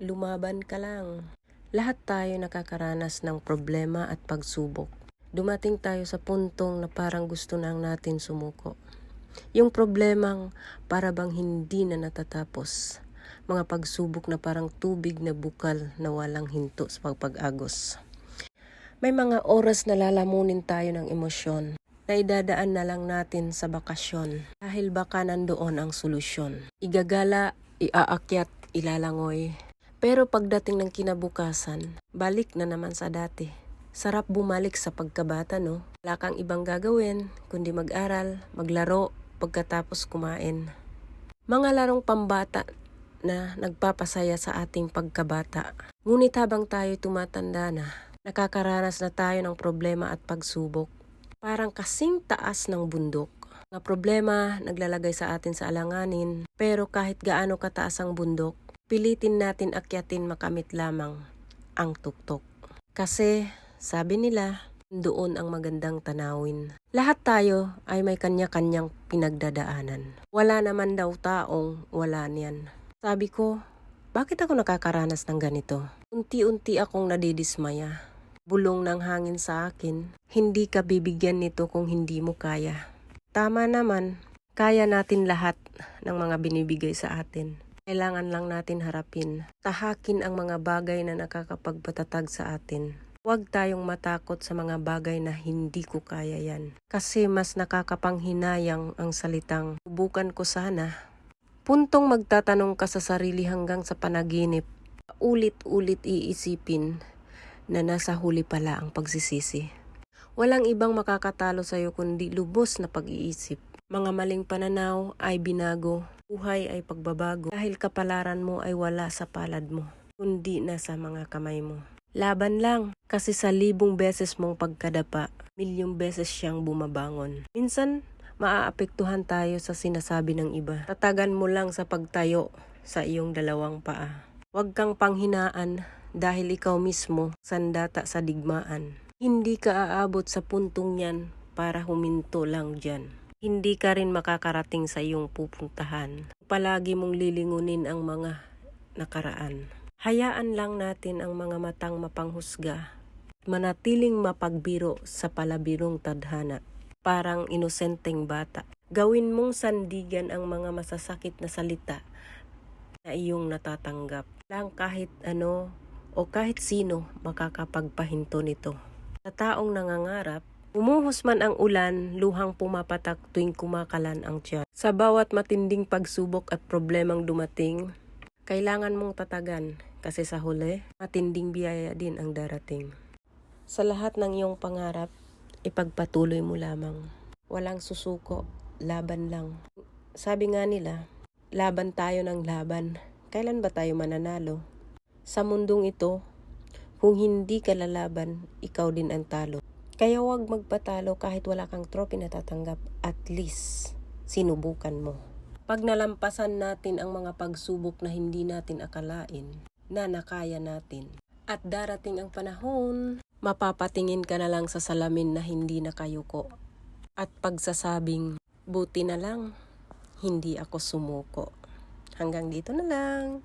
lumaban ka lang. Lahat tayo nakakaranas ng problema at pagsubok. Dumating tayo sa puntong na parang gusto na natin sumuko. Yung problemang para bang hindi na natatapos. Mga pagsubok na parang tubig na bukal na walang hinto sa pagpag-agos. May mga oras na lalamunin tayo ng emosyon na idadaan na lang natin sa bakasyon dahil baka nandoon ang solusyon. Igagala, iaakyat, ilalangoy. Pero pagdating ng kinabukasan, balik na naman sa dati. Sarap bumalik sa pagkabata, no? Wala kang ibang gagawin, kundi mag-aral, maglaro, pagkatapos kumain. Mga larong pambata na nagpapasaya sa ating pagkabata. Ngunit habang tayo tumatanda na, nakakaranas na tayo ng problema at pagsubok. Parang kasing taas ng bundok. Mga problema naglalagay sa atin sa alanganin, pero kahit gaano kataas ang bundok, pilitin natin akyatin makamit lamang ang tuktok. Kasi, sabi nila, doon ang magandang tanawin. Lahat tayo ay may kanya-kanyang pinagdadaanan. Wala naman daw taong wala niyan. Sabi ko, bakit ako nakakaranas ng ganito? Unti-unti akong nadidismaya. Bulong ng hangin sa akin, hindi ka bibigyan nito kung hindi mo kaya. Tama naman, kaya natin lahat ng mga binibigay sa atin. Kailangan lang natin harapin, tahakin ang mga bagay na nakakapagpatatag sa atin. Huwag tayong matakot sa mga bagay na hindi ko kaya yan. Kasi mas nakakapanghinayang ang salitang, subukan ko sana. Puntong magtatanong ka sa sarili hanggang sa panaginip, ulit-ulit iisipin na nasa huli pala ang pagsisisi. Walang ibang makakatalo sa'yo kundi lubos na pag-iisip. Mga maling pananaw ay binago, buhay ay pagbabago dahil kapalaran mo ay wala sa palad mo, kundi nasa mga kamay mo. Laban lang, kasi sa 1,000 beses mong pagkadapa, 1,000,000 beses siyang bumabangon. Minsan, maaapektuhan tayo sa sinasabi ng iba. Tatagan mo lang sa pagtayo sa iyong dalawang paa. Huwag kang panghinaan dahil ikaw mismo sandata sa digmaan. Hindi ka aabot sa puntong yan para huminto lang dyan. Hindi ka rin makakarating sa iyong pupuntahan. Palagi mong lilingunin ang mga nakaraan. Hayaan lang natin ang mga matang mapanghusga. Manatiling mapagbiro sa palabirong tadhana. Parang inosenteng bata. Gawin mong sandigan ang mga masasakit na salita na iyong natatanggap. Lang kahit ano o kahit sino makakapagpahinto nito. Sa taong nangangarap, umuhos man ang ulan, luhang pumapatak tuwing kumakalan ang tiyan. Sa bawat matinding pagsubok at problemang dumating, kailangan mong tatagan kasi sa huli, matinding biyaya din ang darating. Sa lahat ng iyong pangarap, ipagpatuloy mo lamang. Walang susuko, laban lang. Sabi nga nila, laban tayo ng laban. Kailan ba tayo mananalo? Sa mundong ito, kung hindi ka lalaban, ikaw din ang talo. Kaya huwag magpatalo kahit wala kang trophy na tatanggap. At least, sinubukan mo. Pag nalampasan natin ang mga pagsubok na hindi natin akalain, na nakaya natin. At darating ang panahon, mapapatingin ka na lang sa salamin na hindi nakayuko. At pagsasabing, buti na lang, hindi ako sumuko. Hanggang dito na lang.